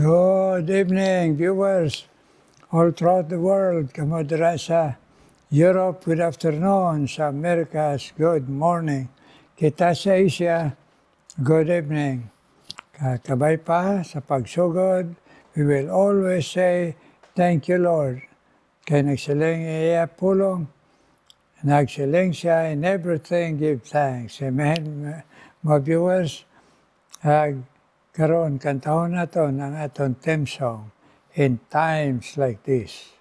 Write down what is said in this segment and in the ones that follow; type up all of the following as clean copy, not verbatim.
Good evening, viewers all throughout the world. Kamu dira sa Europe, good afternoon. Sa Americas, good morning. Kita sa Asia, good evening. Kabay pa sa pagsugod, we will always say, thank you, Lord. Kaya nagsiling iya pulong, nagsiling siya in everything, give thanks. Amen. Mga viewers, karon kantahon nato ng aton theme song, In Times Like This.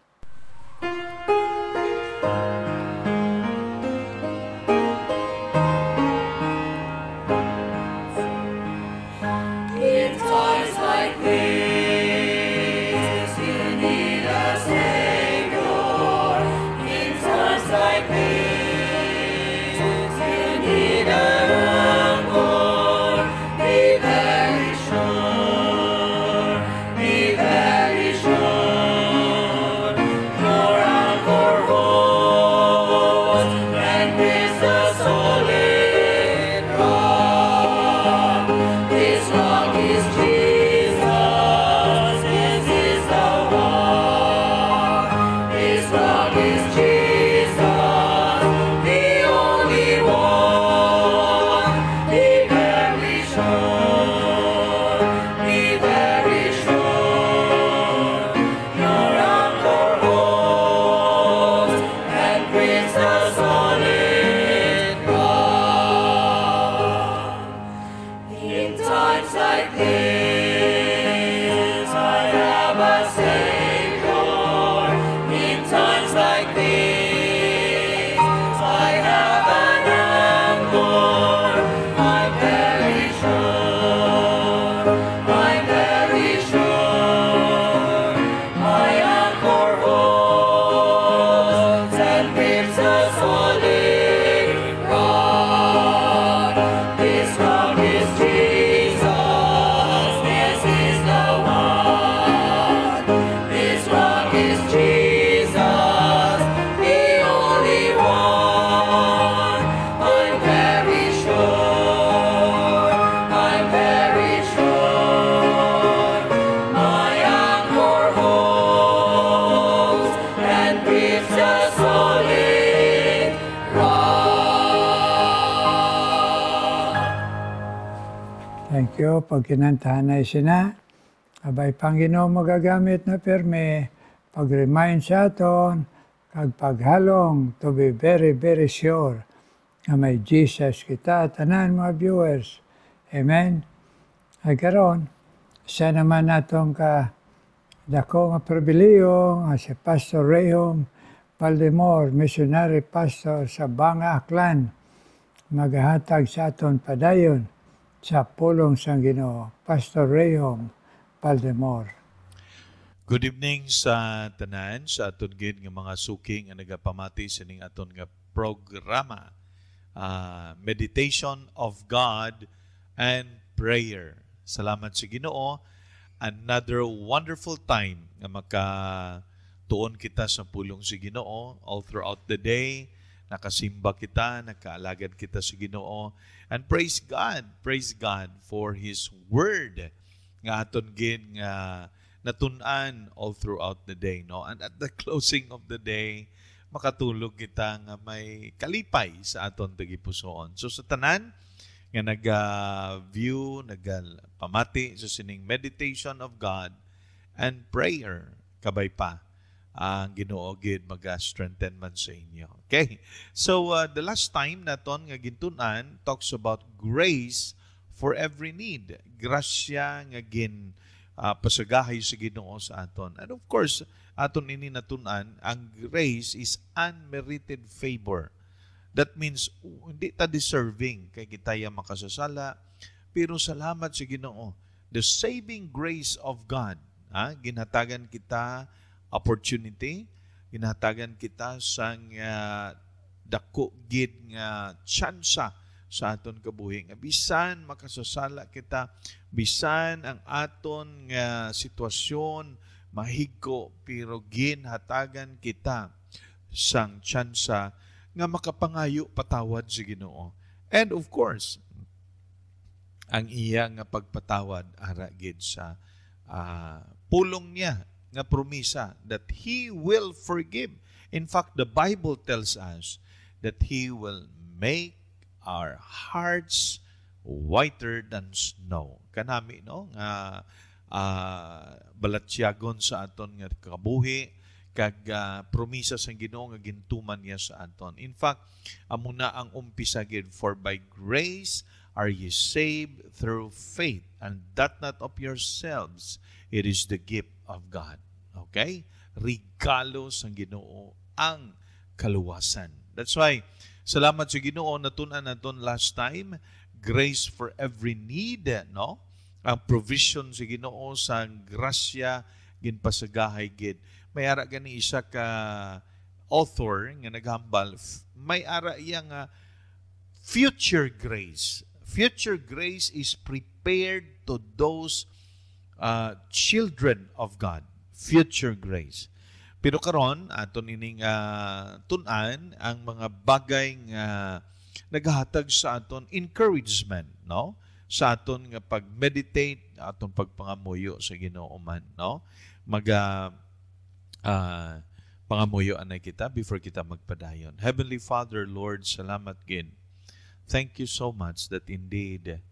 In times like this, you need a Savior. In times like this, you need a anchor. Be very sure, be very sure. Your anchor holds and is a solid rock. This rock is Jesus, this is the one. This rock is Jesus, the only one. Be very sure, be very sure. Your anchor holds and brings a solid rock. In times like this, I have a Savior. In times like this, I have an anchor. I'm very sure, I'm very sure. My anchor holds and gives a solid rock. This rock is Jesus, this is the one. This rock is Jesus, the only one. I'm very sure, I'm very sure. My anchor holds and gives a solid rock. Thank you. Pag kinantahan na sina, abay Panginoon magagamit na permi, pag-remind sa aton, kag paghalong to be very, very sure na may Jesus kita, tanan mga viewers. Amen. Ay karon, isa naman natong dako nga pribiliyo nga si Pastor Rehom Valdemor, missionary pastor sa Banga, Aklan, maghahatag sa aton padayon sa pulong sang Ginoo. Pastor Rehom Valdemor. Good evening sa tanan, sa aton gid nga mga suking nga nagapamati sa ning aton nga programa. Meditation of God and Prayer. Salamat sa Ginoo. Another wonderful time nga makatuon kita sa pulong sa Ginoo all throughout the day. Nakasimba kita, nakaalagad kita sa Ginoo. And praise God for His Word nga aton gid nga natun-an all throughout the day, no? And at the closing of the day, makatulog kita nga may kalipay sa aton tagipusoon. So sa tanan nga nag-view, nagpamati sa sining meditation of God and prayer, kabay pa ang Ginoo gid mag-strengthen man sa inyo. Okay? So the last time naton nga gintunan talks about grace for every need. Grasya nga gin pasagahay sa Ginoo sa aton. And of course, aton ini natunan, ang grace is unmerited favor. That means hindi ta deserving kay kitaya makasasala, pero salamat sa Ginoo. The saving grace of God, ginhatagan kita opportunity, ginhatagan kita sang dako gid nga tsansa sa aton kabuhi. Bisan makasasala kita, bisan ang aton nga sitwasyon mahigko, pero ginhatagan kita sang tsansa nga makapangayo patawad sa Ginoo. And of course, ang iya nga pagpatawad ara gid sa pulong niya nga promisa that He will forgive. In fact, the Bible tells us that He will make our hearts whiter than snow. Kanami, no? Nga balatsyagon sa aton nga kabuhi, kag promisa sa Ginoo nga gintuman niya sa aton. In fact, amo na ang umpisa gid, for by grace are ye saved through faith, and that not of yourselves, it is the gift of God. Okay? Regalo sa Ginoo ang kaluwasan. That's why, salamat sa Ginoo, natunan naton last time, grace for every need, no? Ang provision sa Ginoo sa grasya ginpasagahay gid. May ara gani isa ka author nga naghambal, may ara iya nga future grace. Future grace is prepared to those children of God. Future grace. Pero karon aton ining tun-an ang mga bagay nga naghatag sa aton encouragement, no? Sa aton nga pag-meditate, aton pagpangamuyo sa Ginoo man, no? Pangamuyo anay kita before kita magpadayon. Heavenly Father, Lord, salamat gid. Thank you so much that indeed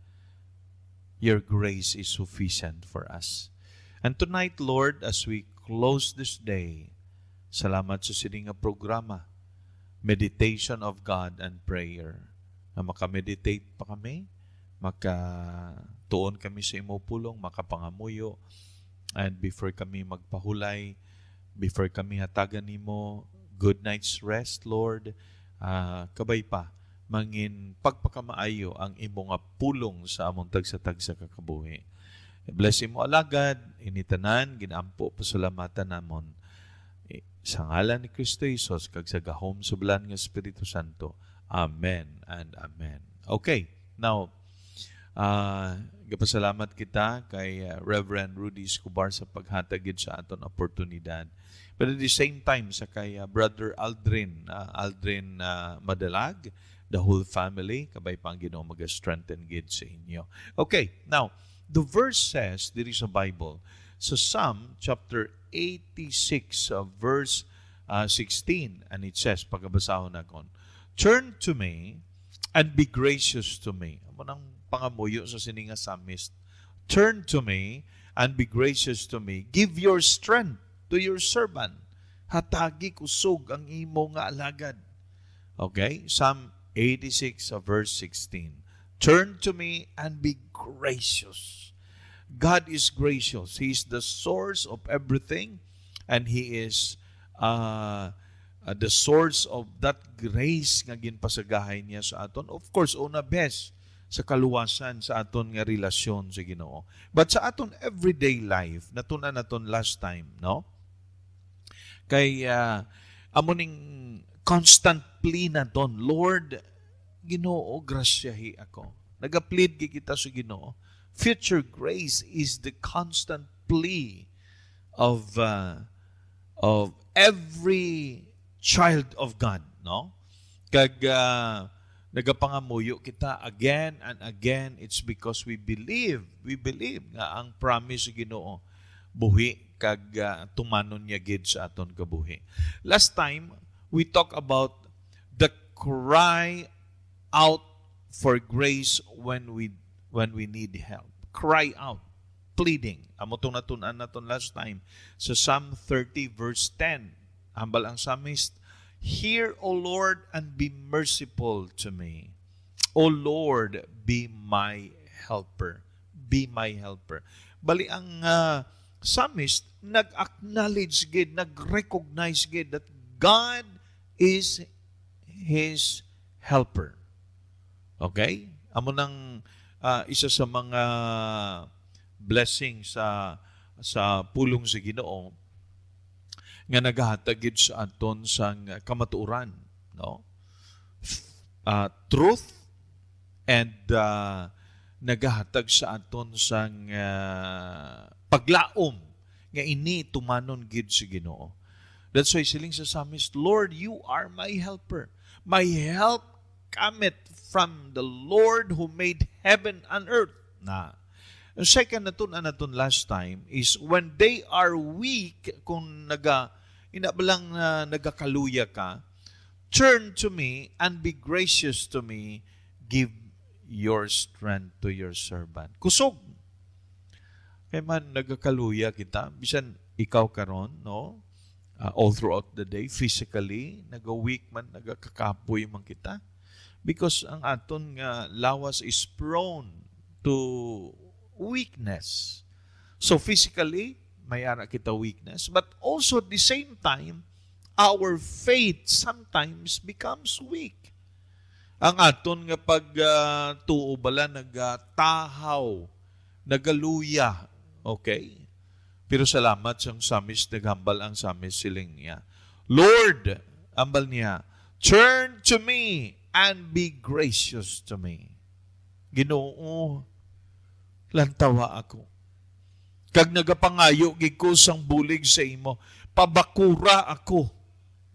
your grace is sufficient for us. And tonight, Lord, as we close this day, salamat sa sining nga programa, meditation of God and prayer. Na makameditate pa kami, makatuon kami sa imo pulong, makapangamuyo, and before kami magpahulay, before kami hatagan nimo good night's rest, Lord, kabay pa, mangin pagpakamaayo ang imo nga pulong sa among tagsa-tagsa kakabuhi. Bless mo alagad, initanan, ginampo, pasalamatan namon. Sa ngalan ni Kristo Jesus, kag sa gahom sublan nga Espiritu Santo. Amen and amen. Okay, now, gapasalamat kita kay Reverend Rudy Escobar sa paghatagid sa aton oportunidad. But at the same time, sa kay Brother Aldrin Madalag, the whole family, kabay pang Ginoo mag-strengthen gid sa inyo. Okay, now, the verse says, there is a Bible, so Psalm chapter 86, verse 16, and it says, pagkabasahon akon, turn to me and be gracious to me. Amo nang pangamuyo sa sininga psalmist. Turn to me and be gracious to me. Give your strength to your servant. Hatagi kusog ang imo nga alagad. Okay? Psalm 86, verse 16. Turn to me and be gracious. God is gracious. He is the source of everything, and He is the source of that grace nga ginpasagahay niya sa aton. Of course, una best sa kaluwasan sa aton nga relasyon sa Ginoo. But sa aton everyday life, natunan naton last time, no? Kay amoning constant plea naton, Lord, Ginoo, grasyahi ako. Nagaplead kita sa Ginoo. Future grace is the constant plea of every child of God, no? Kag nagapangamuyo kita again and again, it's because we believe nga ang promise sa Ginoo buhi kag tumanon niya gid sa aton kabuhi. Last time we talk about the cry out for grace when we need help. Cry out, pleading. Amo tong natunan naton last time sa Psalm 30 verse 10. Hambal ang psalmist, hear, O Lord, and be merciful to me. O Lord, be my helper. Be my helper. Bali ang psalmist nag-acknowledge gid, nag-recognize gid that God is his helper. Okay? Amo nang isa sa mga blessing sa pulong sa Ginoo nga nagahatagid sa aton sang kamatuoran, no? Truth and nagahatag sa aton sang paglaom nga ini tumanon gid sa Ginoo. That's why siling sa psalmist, Lord, you are my helper. My help cometh from the Lord who made heaven and earth. Na Ang second naton last time is when they are weak, kung inabalang nagakaluya ka, turn to me and be gracious to me, give your strength to your servant. Kusog. Kaya man nagakaluya kita, bisan ikaw karon, no? All throughout the day, physically, naga-weak man, nagakakapoy man kita. Because ang aton nga lawas is prone to weakness. So physically, may ara kita weakness, but also at the same time, our faith sometimes becomes weak. Ang aton nga pag-tuo bala nagatahaw, nagaluya, okay? Pero salamat sang samis, naghambal ang samis siling niya. Lord, ambal niya, turn to me and be gracious to me. Ginoo, lantawa ako. Kag nagapangayo giko sang bulig sa imo, pabakura ako.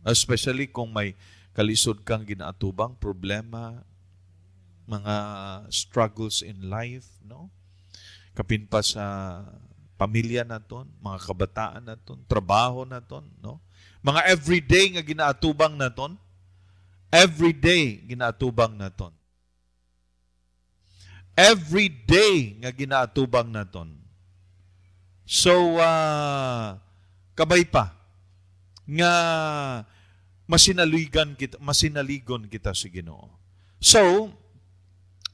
Especially kung may kalisod kang ginaatubang problema, mga struggles in life, no? Kapin pa sa pamilya naton, mga kabataan naton, trabaho naton, no? Mga everyday nga ginaatubang naton, everyday ginaatubang naton. Every day nga ginaatubang naton. So, kabay pa, nga masinaligon kita sa Ginoo. So,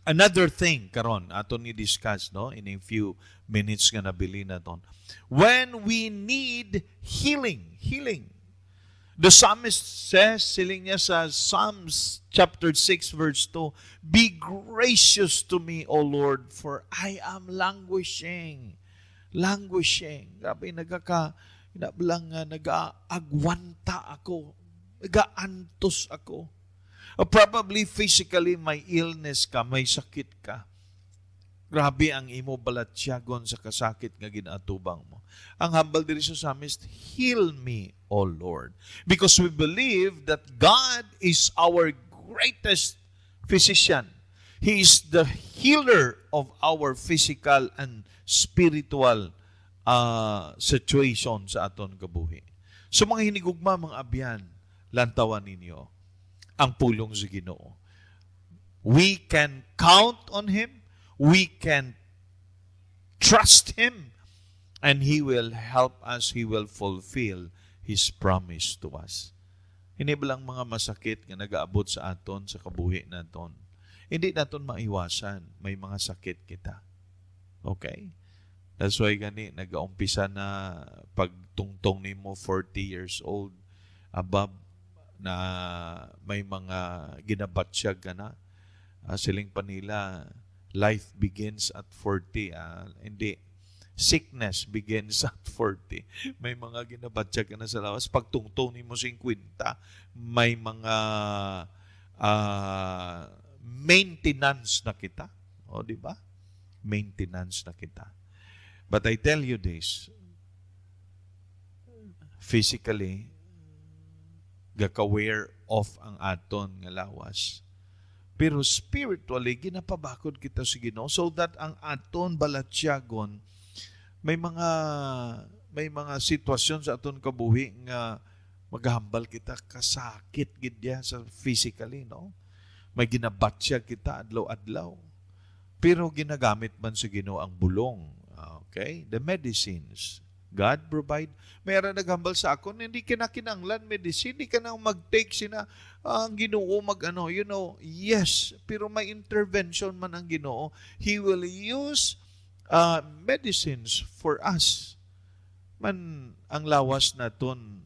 another thing, karon aton i-discuss, no, in a few minutes nga nabili naton. When we need healing. The psalmist says, siling niya sa Psalms chapter 6 verse 2, be gracious to me, O Lord, for I am languishing. Grabe, nag-agwanta ako. Nag-aantos ako. Probably physically may illness ka, may sakit ka. Grabe ang imo balatsyagon sa kasakit nga ginatubang mo. Ang humble diri sa psalmist, heal me, O Lord. Because we believe that God is our greatest physician. He is the healer of our physical and spiritual situation sa aton kabuhi. So mga hinigugma, mga abyan, lantawan ninyo ang pulong sa Ginoo. We can count on Him. We can trust Him. And He will help us. He will fulfill His promise to us. Hindi ba lang mga masakit nga nag-aabot sa aton, sa kabuhi naton? Hindi naton maiwasan. May mga sakit kita. Okay? That's why gani, nag-aumpisa na pagtungtong ni mo 40 years old, above, na may mga ginabatsyag ka na. Siling pa nila, life begins at 40. Hindi. Sickness begins at 40. May mga ginabatsyag ka na sa lawas. Pagtungtong ni mo 50, may mga maintenance na kita. O, di ba? Maintenance na kita. But I tell you this, physically, gaka-wear off ang aton nga lawas. Pero spiritually, ginapabakod kita sa Ginoo so that ang aton balatsyagon, may mga sitwasyon sa aton kabuhi nga maghambal kita kasakit gidya sa physically, no? May ginabatsyag kita adlaw-adlaw. Pero ginagamit man sa Ginoo ang bulong. Okay? The medicines. God provide. Mayroon naghambal sa akon, hindi kinakinanglan medicine, hindi ka nang mag-take sina, ang Ginoo yes, pero may intervention man ang Ginoo. He will use medicines for us. Man, ang lawas naton,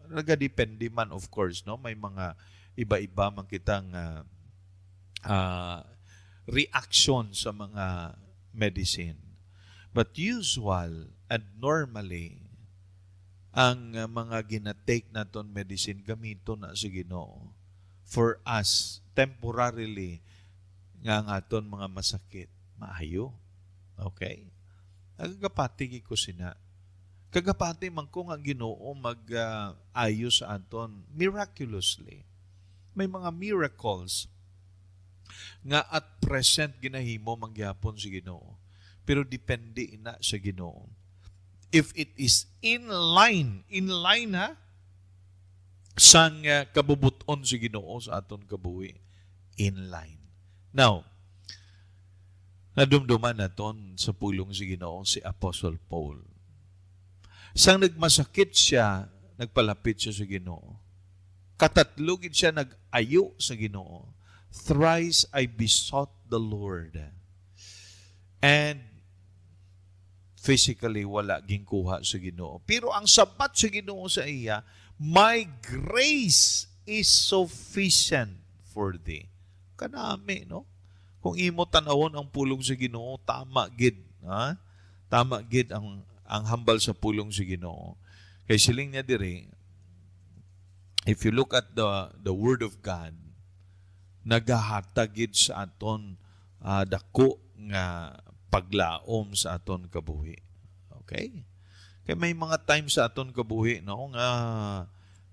nagadepende man of course, no? May mga iba-iba man kitang reaction sa mga medicine. But usual and normally, ang mga ginatake naton medicine gamito na sa Ginoo for us temporarily nga ang aton mga masakit maayo. Okay? Agapati ko sina. Kagapati man kung ang Ginoo mag-ayo sa aton miraculously. May mga miracles nga at present ginahimo mangyapon sa Ginoo. pero depende na sa Ginoo. If it is in line ha, sang kabubuton sa Ginoo sa aton kabuhi, in line. Now, nadumduman naton sa pulong sa Ginoo si Apostle Paul. Sang nagmasakit siya, nagpalapit siya sa Ginoo. Katatlugid siya nag-ayo sa Ginoo. Thrice I besought the Lord. And physically wala ginkuha sa Ginoo. Pero ang sabat sa Ginoo sa iya, my grace is sufficient for thee. Kanami, no? Kung imo tanawon ang pulong sa Ginoo, tama gid, ha? Tama gid ang hambal sa pulong sa Ginoo. Kay siling niya diri, if you look at the Word of God, nagahatag gid sa aton dako nga paglaom sa aton kabuhi. Okay? Kay may mga times sa aton kabuhi no nga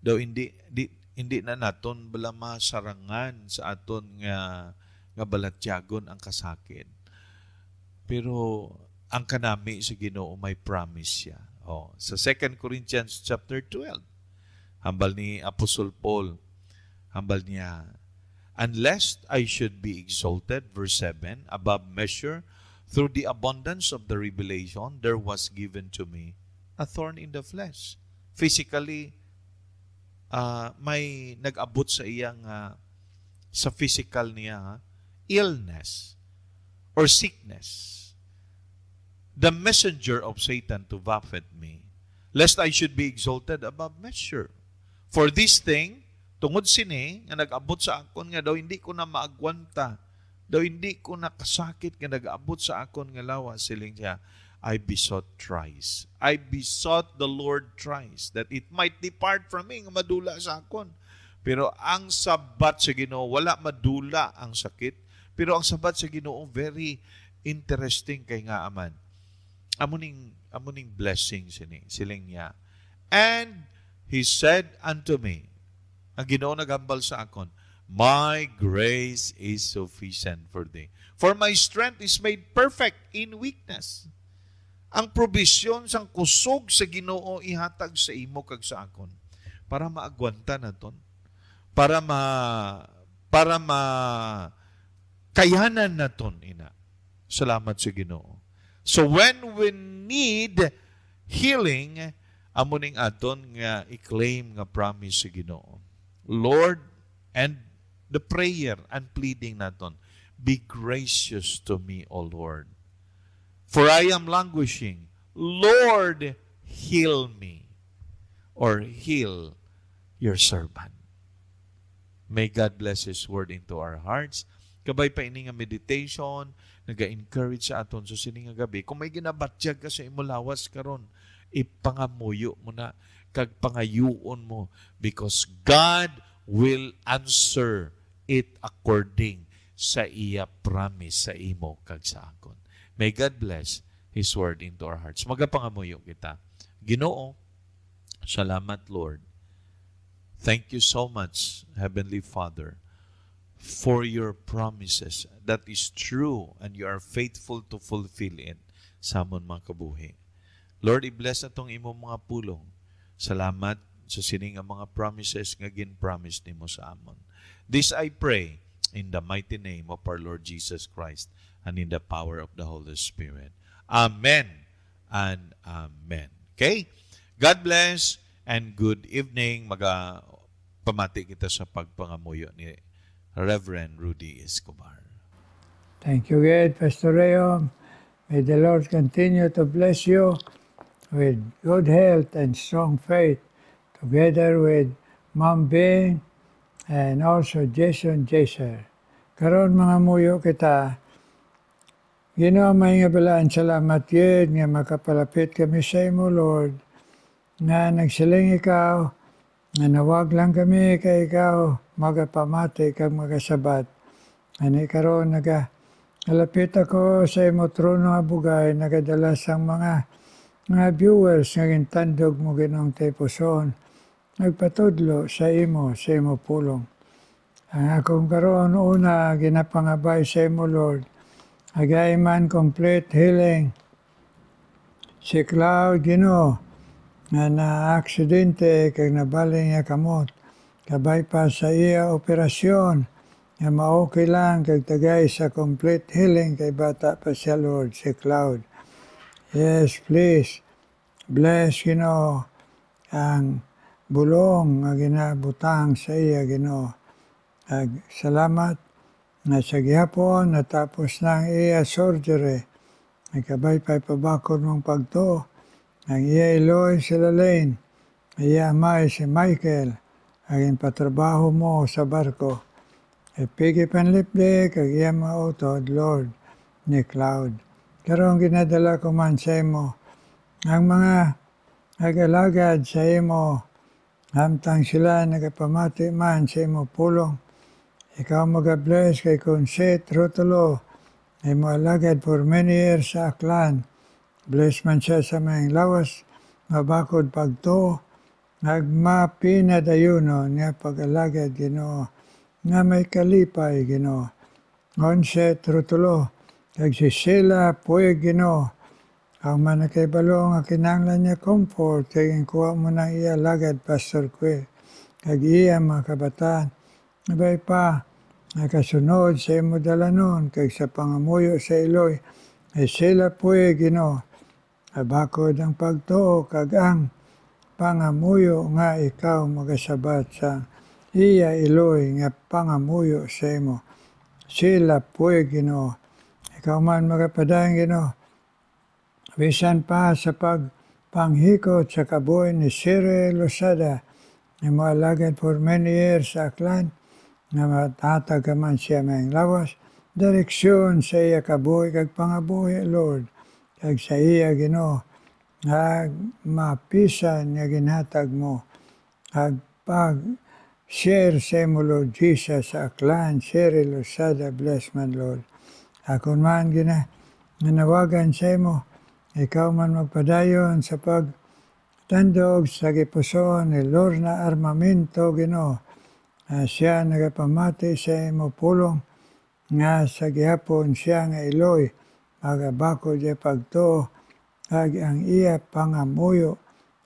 daw hindi na naton bala masarangan sa aton nga balatyagon ang kasakit. Pero ang kanami sa Ginoo may promise siya. Sa 2 Corinthians chapter 12, hambal ni Apostle Paul, hambal niya, unless I should be exalted, verse 7, above measure, through the abundance of the revelation, there was given to me a thorn in the flesh. Physically, may nag-abot sa iyang, sa physical niya, illness or sickness. The messenger of Satan to buffet me, lest I should be exalted above measure. For this thing, tungod sini, nga nag-abot sa akon nga daw, hindi ko na maagwanta. Daw hindi ko nakasakit nga nag-abot sa akon nga lawas, siling siya, I besought thrice. I besought the Lord thrice that it might depart from me, nga madula sa akon. Pero ang sabat sa Ginoo, wala madula ang sakit. Pero ang sabat sa Ginoo, very interesting kay nga aman. Amuning blessing siling niya. And he said unto me, ang Ginoo nagambal sa akon, my grace is sufficient for thee. For my strength is made perfect in weakness. Ang provision sang kusog sa Ginoo ihatag sa imo kag sa akon para maagwanta naton. Para kayanan naton ina. Salamat sa Ginoo. So when we need healing, amuning aton nga i-claim nga promise sa Ginoo. Lord, and the prayer and pleading naton, be gracious to me, O Lord. For I am languishing. Lord, heal me. Or heal your servant. May God bless His word into our hearts. Kabay pa ini nga meditation, naga-encourage sa aton sa sining nga gabi. Kung may ginabatyag ka sa imulawas karon, ipangamuyo mo na, kag pangayuon mo, because God will answer it according sa iya promise sa imo kag sa akon. May God bless His word into our hearts. Magapangamuyo kita. Ginoo, salamat Lord. Thank you so much, Heavenly Father, for your promises that is true and you are faithful to fulfill it sa amon mga kabuhi. Lord, i-bless na itong imong mga pulong. Salamat sa sining ang mga promises nga gin-promise nimo sa amon. This I pray in the mighty name of our Lord Jesus Christ and in the power of the Holy Spirit. Amen and amen. Okay? God bless and good evening. Pamati kita sa pagpangamuyo ni Reverend Rudy Escobar. Thank you, God, Pastor Reo. May the Lord continue to bless you with good health and strong faith, together with Ma'am Bing and also Jason Jaser. Karon mga muyo kita, Ginoo may nga balaan salamat yun nga makapalapit kami sa imo, Lord, nga nagsiling ikaw, nga nawag lang kami kay ikaw, magapamati kag magasabat. Ani karon nagalapit ako sa imo trono nga bugay, nagadala sang mga viewers nga gintandog mo Ginoong Taypuson, nagpatudlo sa imo pulong. Ang akong karon una ginapangabay sa imo, Lord, Agaiman complete healing. Si Cloud, Ginoo, nga na-aksidente kag nabaling niya kamot. Kabay pa sa iya operasyon, nga ma-okay lang kag tagay sa complete healing kay bata pa siya, Lord, si Cloud. Yes, please, bless, Ginoo, ang bulong nga ginabutang sa iya, Ginoo. Salamat na sa gihapon natapos na ang iya surgery. Nagkabay pa'y pabakod mong pagtuo. Ang iya Eloy si Lalaine, iya amay si Michael, ang patrabaho mo sa barko. Ipigi panlipdi kag iya mautod, Lord, ni Cloud. Karong ginadala ko man sa imo, ang mga nag-alagad sa imo, hamtang sila nagapamati man sa imo pulong. Ikaw mag-bless kay Conset Rutulo, ay mo alagad for many years sa Aklan. Bless man siya sa mga lawas, mabakod pagto, nagmapinadayuno niya pag-alagad, Ginoo, nga may kalipay, Ginoo. Conset Rutulo, kag si Sheila Puig, Ginoo, ang manakaibalo nga kinanglan niya comfort, kag kuha mo na iya alagad, Pastor Quay, kag iya mga kabataan. Nabay pa, nakasunod sa imo dalanon, kag sa pangamuyo sa Eloy, ay sila Puig, Ginoo, abakod ang pagtuo, kag ang pangamuyo nga ikaw magasabat sa iya Eloy nga pangamuyo sa imo. Sila Puig, Ginoo, ikaw man magapadayon, Ginoo, bisan pa sa pagpanghikot sa kabuhi ni Sire Losada, na mo alagad for many years sa Aklan, nga matatag ka man siya may lawas, direksyon sa iya kabuhi kag pangabuhi, Lord, kag sa iya, Ginoo, nga mapisan nga ginhatag mo, kag pag-share sa imo, Lord Jesus, sa Aklan, Sire Losada, bless man, Lord. Akon man ginawagan sa imo, ikaw man magpadayon sa pagtandog sa gipuson ni Lorna Armamento, Ginoo. Siya nagapamati sa imo pulong, nga sa gihapon siya nga Eloy, magabako diya pagtuo, kag ang iya pangamuyo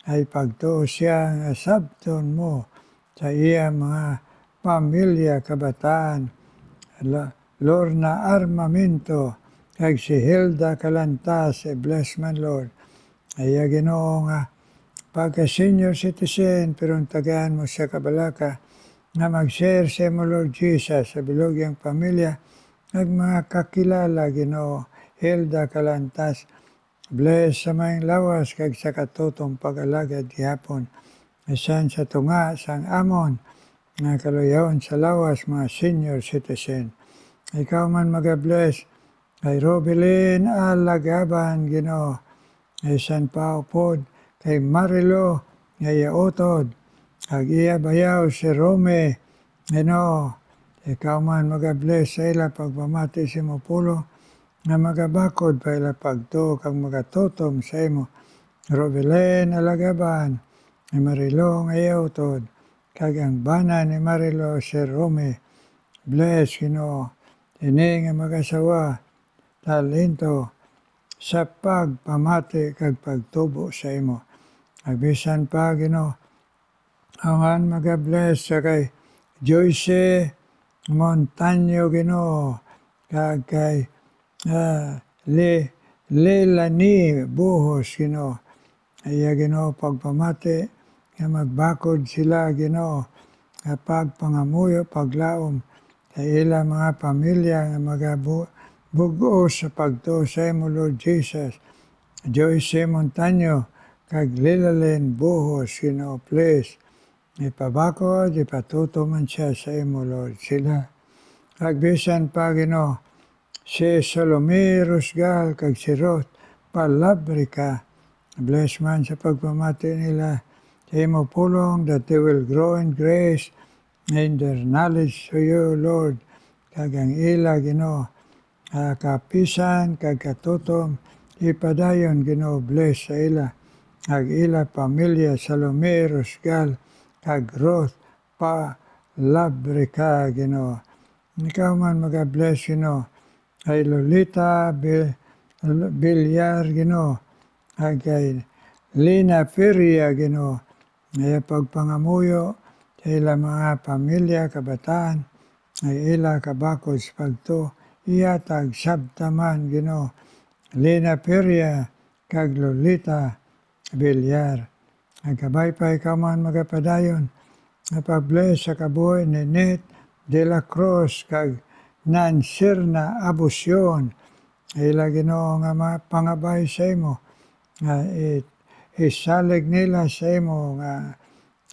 ay pagtuo siya nga sabton mo sa iya mga pamilya, kabataan. Lorna Armamento, kag si Hilda Calantas, bless man, Lord. Iya, Ginoo, nga pagka-senior citizen, pero tagaan mo sa kabalaka, na mag-share sa imo, Lord Jesus, sa bilugyang pamilya, nag mga kakilala, Ginoo, Hilda Calantas, bless sa may lawas, kag sa katutong pag-alagad gihapon, isan sa tunga, sang amon, nga kaluyaon sa lawas, mga senior citizen. Ikaw man mag-bless, kay Robilin Alagaban, Ginoo, isan pa upod, kay Marilo, nga utod, kag iya bayaw si Rome, Ginoo, ikaw man mag-bless sa ila pagpamati sa imo pulo, nga magabakod pa ila pagtuo kag magatutom sa imo. Robilin Alagaban, ni Marilo nga iya utod, kag ang bana ni Marilo si Rome, bless, Ginoo, ini nga mag-asawa, talento, sa pagpamati kag pagtubo sa imo. Agbisan pa, Ginoo, awan mag-bless sa kay Joyce Montaño, Ginoo, kag kay Leilani Buhos, Ginoo. Iya, Ginoo, pagpamati, nga magbakod sila, Ginoo, nga pagpangamuyo, paglaom, kay ila mga pamilya nga magabugo sa pagtuo sa imo, Lord Jesus. Joyce Montaño, kag Leilani Buhos, Ginoo, please, ipabakod, ipatuto man siya sa imo, Lord. Sila, kag bisan pa, Ginoo, si Salome Rusgal, kag si Ruth Palabrica, bless man sa pagpamati nila sa imo pulong, that they will grow in grace and their knowledge to you, Lord. Kag ang ila, Ginoo, kapisan, kag katutom, ipadayon, Ginoo, bless sa ila. Kag ila pamilya, Salome Rusgal, kag Ruth Palabrica, Ginoo. Ikaw man mag-bless, Ginoo, kay Lolita Bilyar, Ginoo, kay Lina Feria, Ginoo, ay pagpangamuyo sa ilang mga pamilya, kabataan, ay ila kabakod sa pagto, iyatag sabtaman, Ginoo, Lina Feria, kag Lolita Bilyar. Ang kabaypay ka man magapadayon, na pag-bless sa kabuhay ni Nate de la Cruz, kag Nansirna Abusyon, ila Ginoo nga pangabay sa imo, nga isalig nila sa imo, nga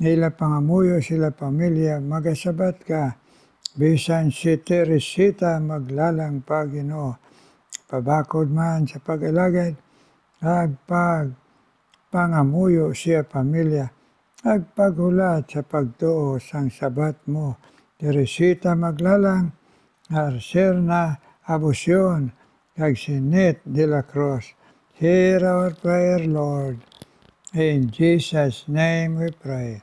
ila pangamuyo sila pamilya, magasabat ka, bisan si Teresita maglalang pa, Ginoo, pabakod man sa pag-alagad, ag pangamuyo siya pamilya, ag paghulat sa pagtuo sang sabat mo, Teresita maglalang, Arserna Abusyon, kag si Nate de la Cruz. Hear our prayer, Lord. In Jesus' name we pray.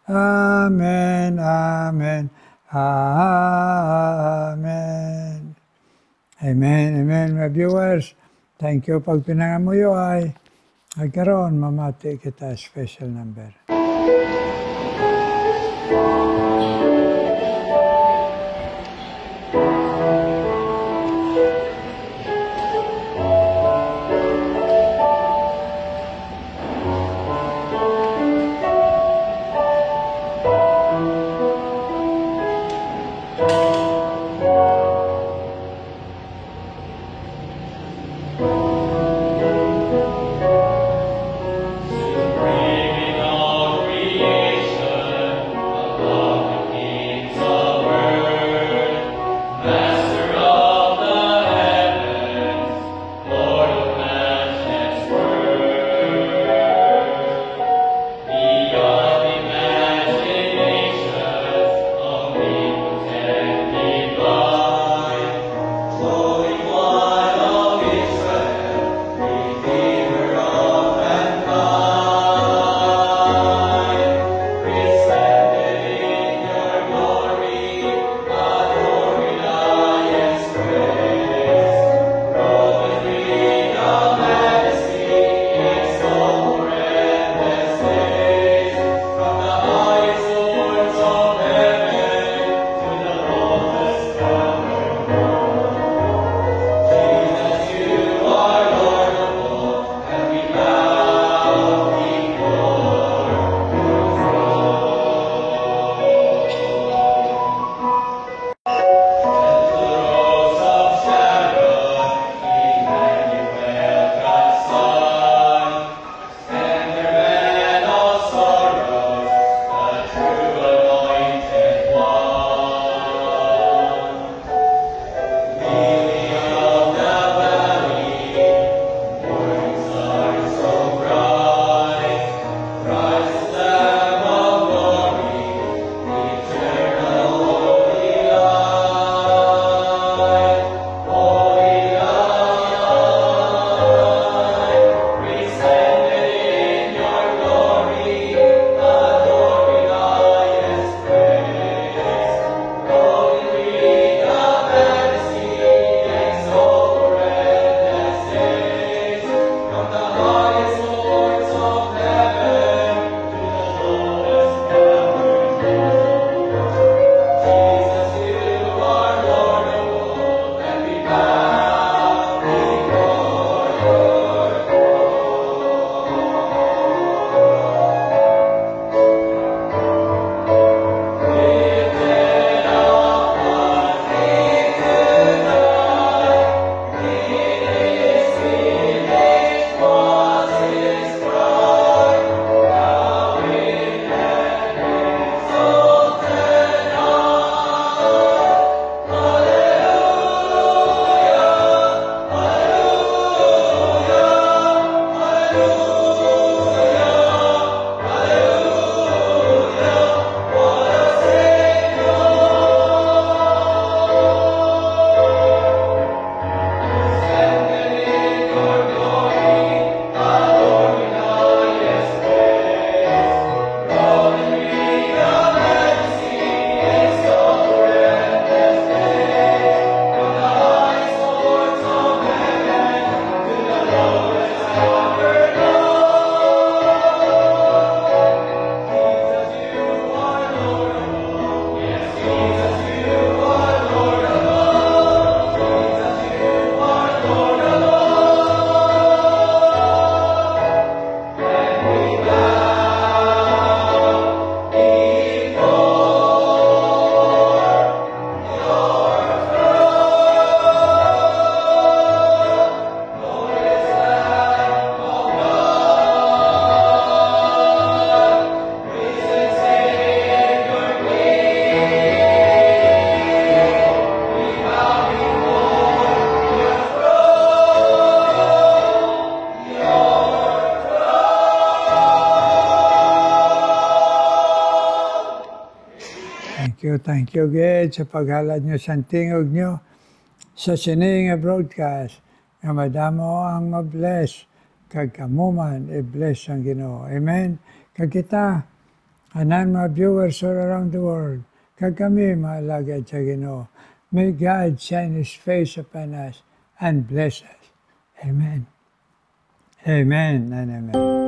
Amen, amen, amen. Amen, amen, my viewers. Thank you pag pinangamuyo ay nagkaroon, mamati kita special number. Bring all creation above the Thank you, Ged, sa paghalad nyo sa tingog nyo sa sining broadcast. Nga madamo ang mabless, kag kamuman, i-bless ang Ginoo. Amen. Kag kita, anan mga viewers all around the world, kag kami maalagad sa Ginoo. May God shine His face upon us and bless us. Amen. Amen and amen.